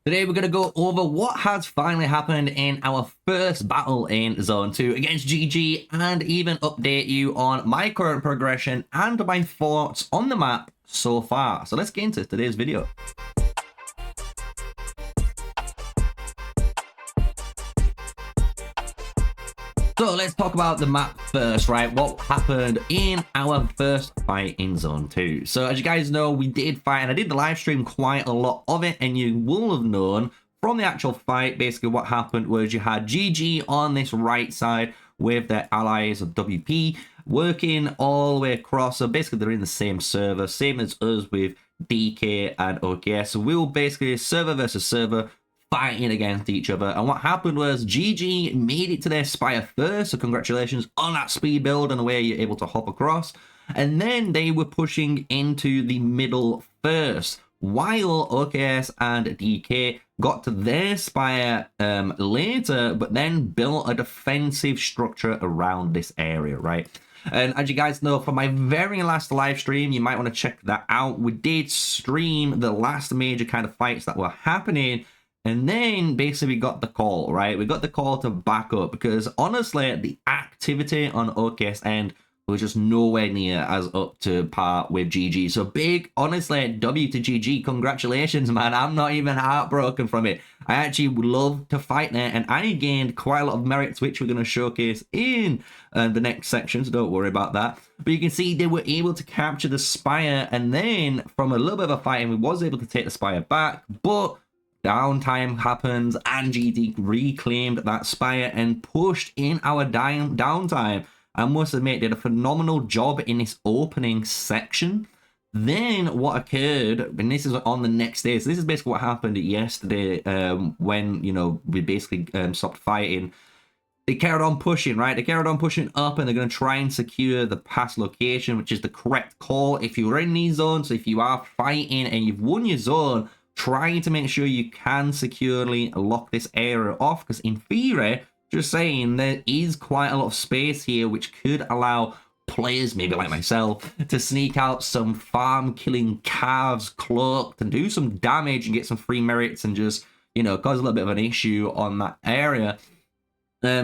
Today we're going to go over what has finally happened in our first battle in Zone 2 against GG, and even update you on my current progression and my thoughts on the map so far. So let's get into today's video. So let's talk about the map first, right? What happened in our first fight in Zone 2. So as you guys know, we did fight, and I did the live stream quite a lot of it, and you will have known from the actual fight, basically what happened was you had GG on this right side with their allies of WP working all the way across. So basically they're in the same server, same as us with DK and OKS. So we were basically server versus server, fighting against each other. And what happened was GG made it to their Spire first, so congratulations on that speed build and the way you're able to hop across. And then they were pushing into the middle first, while OKS and DK got to their Spire later, but then built a defensive structure around this area, right? And as you guys know, from my very last live stream, you might want to check that out. We did stream the last major kind of fights that were happening. And then basically we got the call, right? We got the call to back up because honestly, the activity on OKS end was just nowhere near as up to par with GG. So big, honestly, W to GG. Congratulations, man. I'm not even heartbroken from it. I actually would love to fight there, and I gained quite a lot of merits, which we're going to showcase in the next section, so don't worry about that. But you can see they were able to capture the Spire, and then from a little bit of a fighting, we was able to take the Spire back, but downtime happens and GT reclaimed that Spire and pushed in our downtime. I must admit, did a phenomenal job in this opening section. Then what occurred, and this is on the next day, so this is basically what happened yesterday when, you know, we basically stopped fighting. They carried on pushing, right? They carried on pushing up, and they're going to try and secure the pass location, which is the correct call if you're in these zones. So if you are fighting and you've won your zone, trying to make sure you can securely lock this area off, because in theory, just saying, there is quite a lot of space here which could allow players, maybe like myself, to sneak out some farm killing calves cloaked and do some damage and get some free merits and just, you know, cause a little bit of an issue on that area.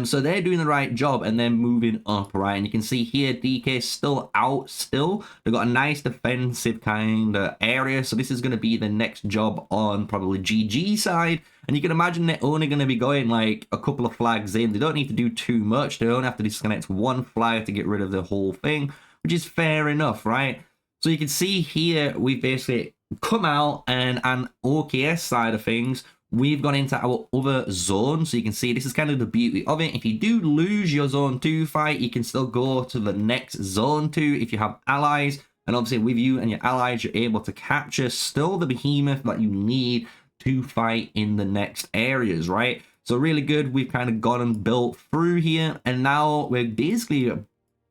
So they're doing the right job and then moving up, right? And you can see here DK still out still. They've got a nice defensive kind of area. So this is going to be the next job on probably GG side. And you can imagine they're only going to be going like a couple of flags in. They don't need to do too much. They only have to disconnect one flag to get rid of the whole thing, which is fair enough, right? So you can see here we've basically come out, and on OKS side of things, we've gone into our other zone. So you can see this is kind of the beauty of it. If you do lose your Zone 2 fight, you can still go to the next Zone 2 if you have allies. And obviously with you and your allies, you're able to capture still the behemoth that you need to fight in the next areas, right? So really good. We've kind of gone and built through here, and now we're basically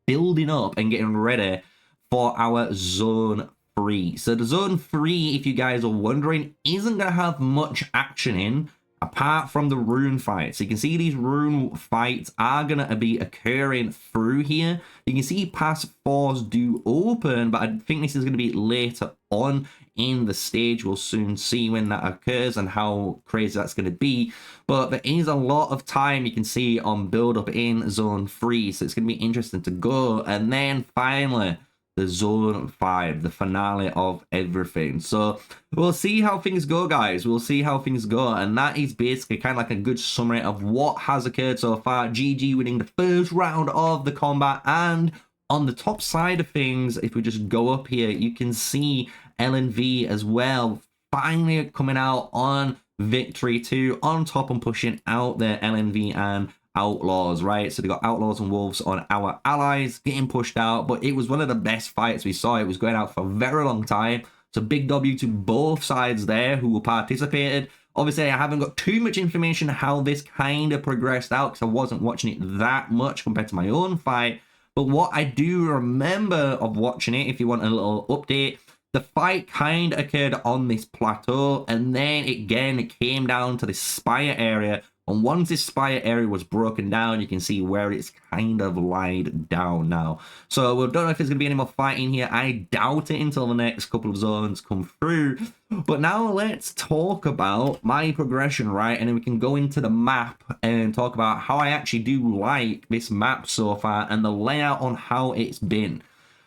building up and getting ready for our Zone 3. So the Zone 3, if you guys are wondering, isn't going to have much action in apart from the rune fights. So you can see these rune fights are going to be occurring through here. You can see pass 4s do open, but I think this is going to be later on in the stage. We'll soon see when that occurs and how crazy that's going to be. But there is a lot of time you can see on build up in Zone 3, so it's going to be interesting to go. And then finally, the Zone 5, the finale of everything. So we'll see how things go, guys. We'll see how things go. And that is basically kind of like a good summary of what has occurred so far. GG winning the first round of the combat. And on the top side of things, if we just go up here, you can see LNV as well, finally coming out on victory 2, on top and pushing out their LNV and Outlaws, right? So they got Outlaws and Wolves on our allies getting pushed out, but it was one of the best fights we saw. It was going out for a very long time. So big W to both sides there who participated. Obviously, I haven't got too much information how this kind of progressed out because I wasn't watching it that much compared to my own fight. But what I do remember of watching it, if you want a little update, the fight kind of occurred on this plateau, and then again it came down to this Spire area And once this spire area was broken down, you can see where it's kind of lied down now. So we don't know if there's going to be any more fighting here. I doubt it until the next couple of zones come through. But now let's talk about my progression, right? And then we can go into the map and talk about how I actually do like this map so far and the layout on how it's been.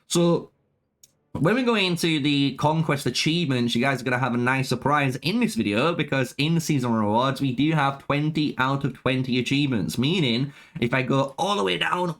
So when we go into the conquest achievements, you guys are going to have a nice surprise in this video, because in the season rewards, we do have 20 out of 20 achievements, meaning if I go all the way down,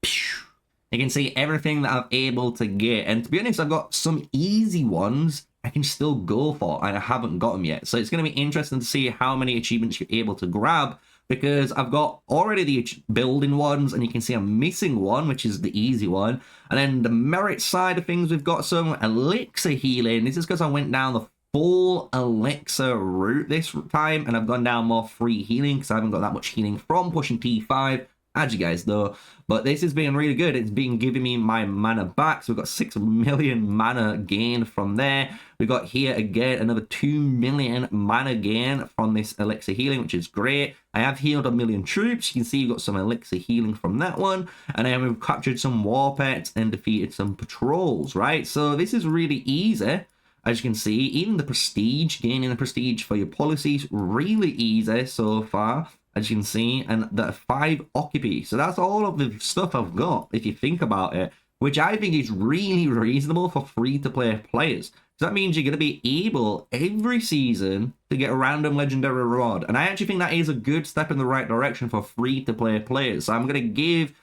you can see everything that I'm able to get. And to be honest, I've got some easy ones I can still go for, and I haven't got them yet. So it's going to be interesting to see how many achievements you're able to grab, because I've got already the building ones, and you can see I'm missing one, which is the easy one. And then the merit side of things, we've got some elixir healing. This is because I went down the full elixir route this time, and I've gone down more free healing because I haven't got that much healing from pushing T5, as you guys know. But this has been really good. It's been giving me my mana back. So we've got 6 million mana gain from there. We've got here again another 2 million mana gain from this elixir healing, which is great. I have healed 1 million troops. You can see you've got some elixir healing from that one. And then we've captured some war pets and defeated some patrols, right? So this is really easy. As you can see, even the prestige, gaining the prestige for your policies, really easy so far, as you can see, and the 5 occupy. So that's all of the stuff I've got, if you think about it, which I think is really reasonable for free-to-play players. So that means you're going to be able, every season, to get a random legendary reward. And I actually think that is a good step in the right direction for free-to-play players. So I'm going to give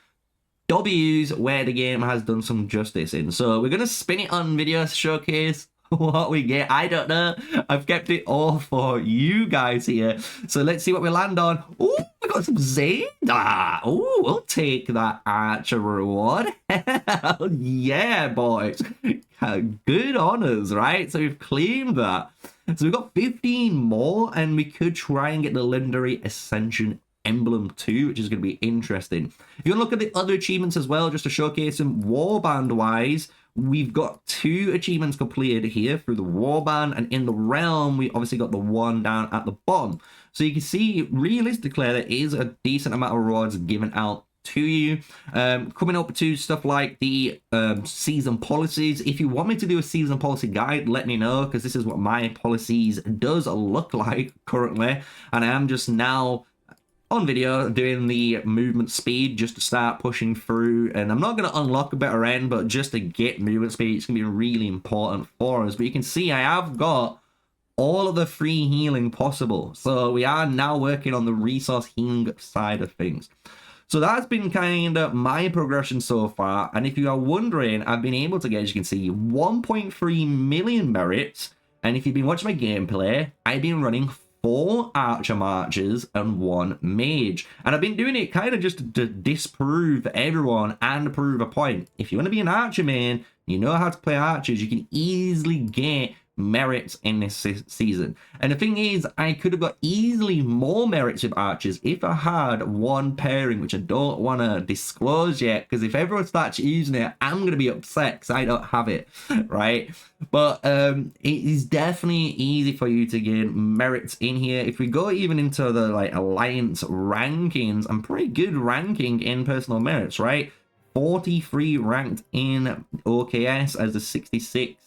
W's where the game has done some justice in. So we're going to spin it on video showcase what we get. I don't know. I've kept it all for you guys here. So let's see what we land on. Oh, we got some Zeta. Oh, we'll take that archer reward. Hell yeah, boys. Good honors, right? So we've claimed that. So we've got 15 more, and we could try and get the legendary Ascension emblem too, which is going to be interesting. If you want to look at the other achievements as well, just to showcase them warband wise, we've got 2 achievements completed here through the warband, and in the realm we obviously got the one down at the bottom. So you can see realistically there is a decent amount of rewards given out to you. Coming up to stuff like the season policies. If you want me to do a season policy guide, let me know, because this is what my policies does look like currently, and I am just now on video doing the movement speed just to start pushing through. And I'm not going to unlock a better end, but just to get movement speed, it's going to be really important for us. But you can see I have got all of the free healing possible, so we are now working on the resource healing side of things. So that's been kind of my progression so far. And if you are wondering, I've been able to get, as you can see, 1.3 million merits. And if you've been watching my gameplay, I've been running 4 archer marches and 1 mage, and I've been doing it kind of just to disprove everyone and prove a point. If you want to be an archer main, you know how to play archers, you can easily get merits in this season. And the thing is, I could have got easily more merits with archers if I had one pairing, which I don't want to disclose yet, because if everyone starts using it, I'm going to be upset because I don't have it, right? But it is definitely easy for you to get merits in here. If we go even into the like alliance rankings, I'm pretty good ranking in personal merits, right? 43 ranked in OKS as a 66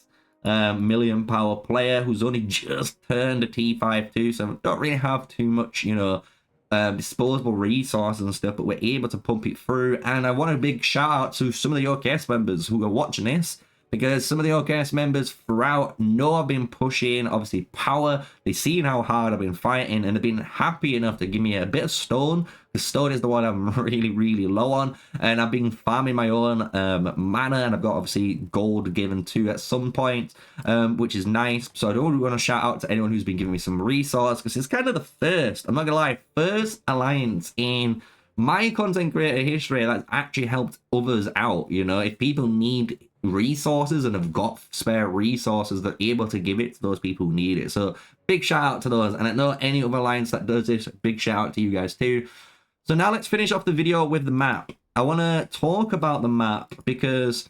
million power player who's only just turned a T5 too, so don't really have too much, you know, disposable resources and stuff, but we're able to pump it through. And I want a big shout out to some of the OKS members who are watching this, because some of the OKS members throughout know I've been pushing, obviously, power. They've seen how hard I've been fighting, and they've been happy enough to give me a bit of stone. The stone is the one I'm really, really low on, and I've been farming my own mana, and I've got, obviously, gold given too at some point, which is nice. So I don't want to shout out to anyone who's been giving me some resource, because it's kind of the first, I'm not going to lie, first alliance in my content creator history that's actually helped others out. You know, if people need resources and have got spare resources, they're able to give it to those people who need it. So big shout out to those, and I know any other alliance that does this, big shout out to you guys too. So now let's finish off the video with the map. I want to talk about the map because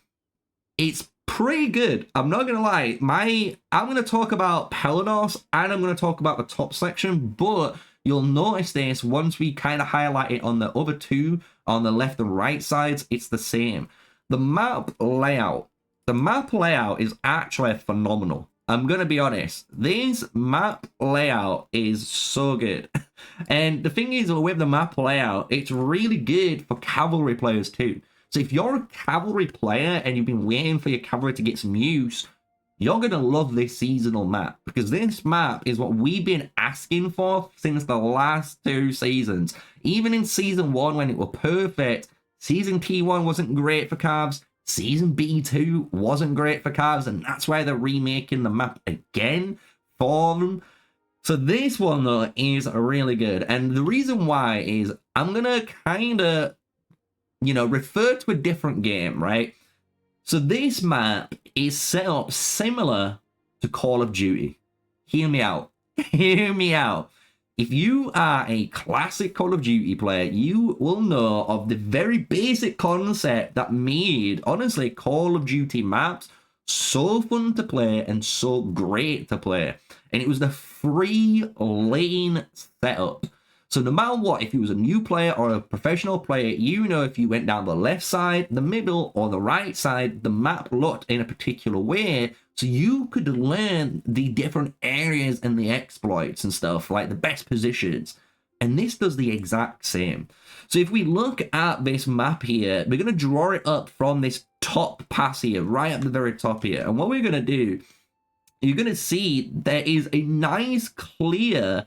it's pretty good. I'm not gonna lie, I'm gonna talk about Pelados and I'm gonna talk about the top section, but you'll notice this once we kind of highlight it on the other two, on the left and right sides, it's the same. The map layout is actually phenomenal. I'm going to be honest. This map layout is so good. And the thing is, with the map layout, it's really good for cavalry players too. So if you're a cavalry player and you've been waiting for your cavalry to get some use, you're going to love this seasonal map, because this map is what we've been asking for since the last 2 seasons. Even in Season 1 when it was perfect, Season T1 wasn't great for Cavs, Season B2 wasn't great for Cavs, and that's why they're remaking the map again for them. So this one, though, is really good. And the reason why is I'm going to kind of, refer to a different game, right? So this map is set up similar to Call of Duty. Hear me out. Hear me out. If you are a classic Call of Duty player, you will know of the very basic concept that made, honestly, Call of Duty maps so fun to play and so great to play. And it was the 3-lane setup. So no matter what, if you was a new player or a professional player, if you went down the left side, the middle, or the right side, the map looked in a particular way. So you could learn the different areas and the exploits and stuff, like the best positions. And this does the exact same. So if we look at this map here, we're going to draw it up from this top pass here, right at the very top here. And what we're going to do, you're going to see there is a nice, clear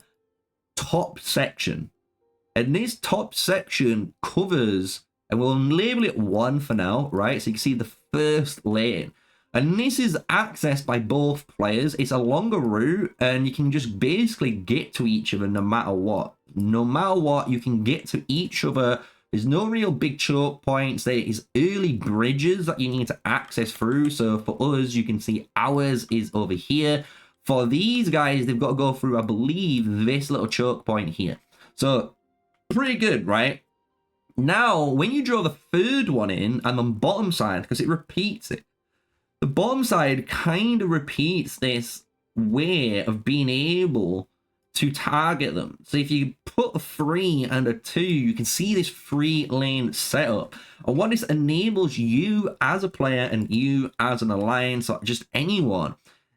top section. And this top section covers, and we'll label it 1 for now, right? So you can see the first lane. And this is accessed by both players. It's a longer route, and you can just basically get to each other no matter what. No matter what, you can get to each other. There's no real big choke points. There is early bridges that you need to access through. So for us, you can see ours is over here. For these guys, they've got to go through, I believe, this little choke point here. So pretty good, right? Now, when you draw the third one in on the bottom side, because it repeats it, the bottom side kind of repeats this way of being able to target them. So if you put a 3 and a 2, you can see this 3-lane setup. And what this enables you as a player and you as an alliance or just anyone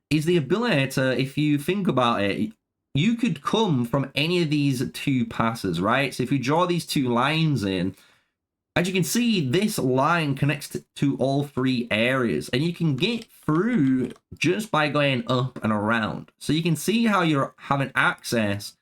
is the ability to, if you think about it, you could come from any of these 2 passes, right? So if you draw these 2 lines in, as you can see, this line connects to all 3 areas, and you can get through just by going up and around. So you can see how you're having access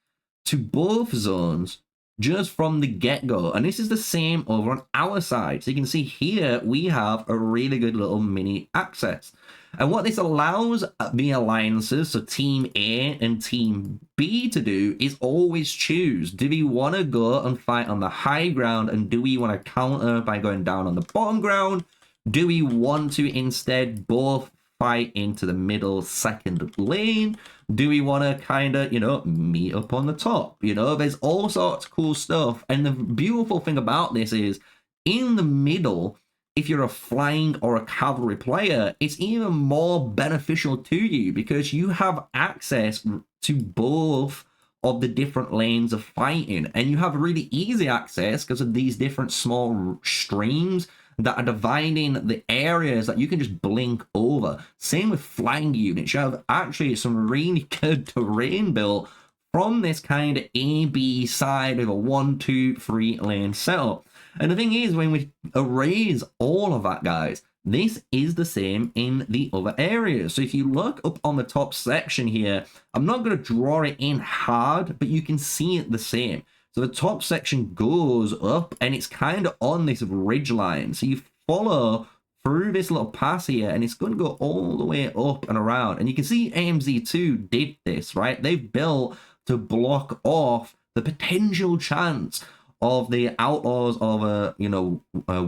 to both zones just from the get-go. And this is the same over on our side. So you can see here we have a really good little mini access. And what this allows the alliances, so Team A and Team B, to do is always choose. Do we want to go and fight on the high ground, and do we want to counter by going down on the bottom ground? Do we want to instead both fight into the middle second lane? Do we want to kind of, meet up on the top? There's all sorts of cool stuff. And the beautiful thing about this is, in the middle, if you're a flying or a cavalry player, it's even more beneficial to you because you have access to both of the different lanes of fighting, and you have really easy access because of these different small streams that are dividing the areas that you can just blink over. Same with flying units. You have actually some really good terrain built from this kind of A-B side with a 1, 2, 3 lane setup. And the thing is, when we erase all of that, guys, this is the same in the other areas. So if you look up on the top section here, I'm not going to draw it in hard, but you can see it the same. So the top section goes up, and it's kind of on this ridge line. So you follow through this little pass here, and it's going to go all the way up and around. And you can see AMZ2 did this, right? They've built to block off the potential chance of the outlaws of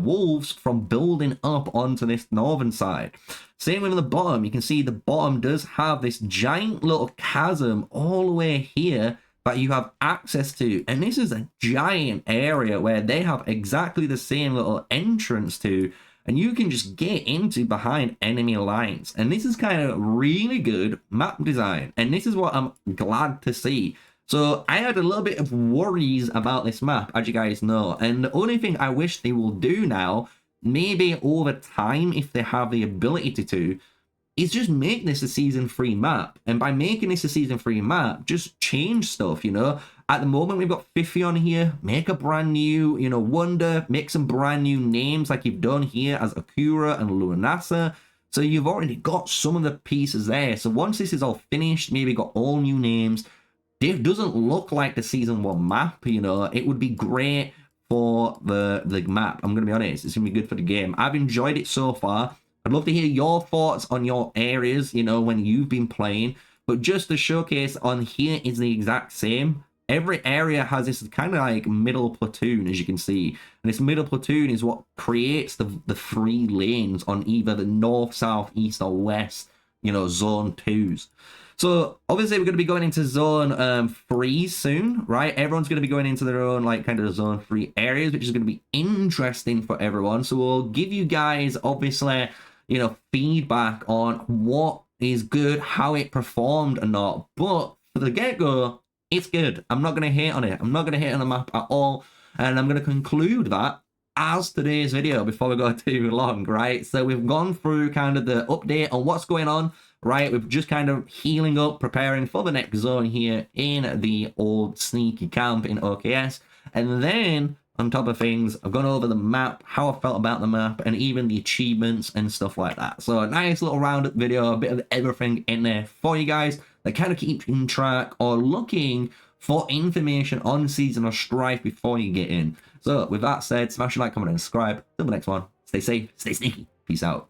wolves from building up onto this northern side. Same with the bottom. You can see the bottom does have this giant little chasm all the way here that you have access to, and this is a giant area where they have exactly the same little entrance to, and you can just get into behind enemy lines. And this is kind of really good map design, and this is what I'm glad to see. So I had a little bit of worries about this map, as you guys know, and the only thing I wish they will do now, maybe over time if they have the ability to, is just make this a season 3 map. And by making this a season 3 map, just change stuff, you know. At the moment, we've got 50 on here. Make a brand new, you know, Wonder. Make some brand new names like you've done here as Akura and Lunasa. So you've already got some of the pieces there. So once this is all finished, maybe got all new names. It doesn't look like the season 1 map, you know. It would be great for the map. I'm going to be honest. It's going to be good for the game. I've enjoyed it so far. I'd love to hear your thoughts on your areas, you know, when you've been playing. But just the showcase on here is the exact same. Every area has this kind of like middle platoon, as you can see. And this middle platoon is what creates the 3 lanes on either the north, south, east, or west, you know, zone 2s. So obviously we're going to be going into zone 3 soon, right? Everyone's going to be going into their own like kind of zone 3 areas, which is going to be interesting for everyone. So we'll give you guys obviously, you know, feedback on what is good, how it performed or not. But for the get-go, it's good. I'm not going to hate on it. I'm not going to hate on the map at all. And I'm going to conclude that as today's video before we go too long, right? So we've gone through kind of the update on what's going on, right? We're just kind of healing up, preparing for the next zone here in the old Sneaky camp in OKS. And then on top of things, I've gone over the map, how I felt about the map, and even the achievements and stuff like that. So a nice little roundup video, a bit of everything in there for you guys that kind of keep in track or looking for information on Season of Strife before you get in. So with that said, smash a like, comment, and subscribe. Till the next one, stay safe, stay sneaky. Peace out.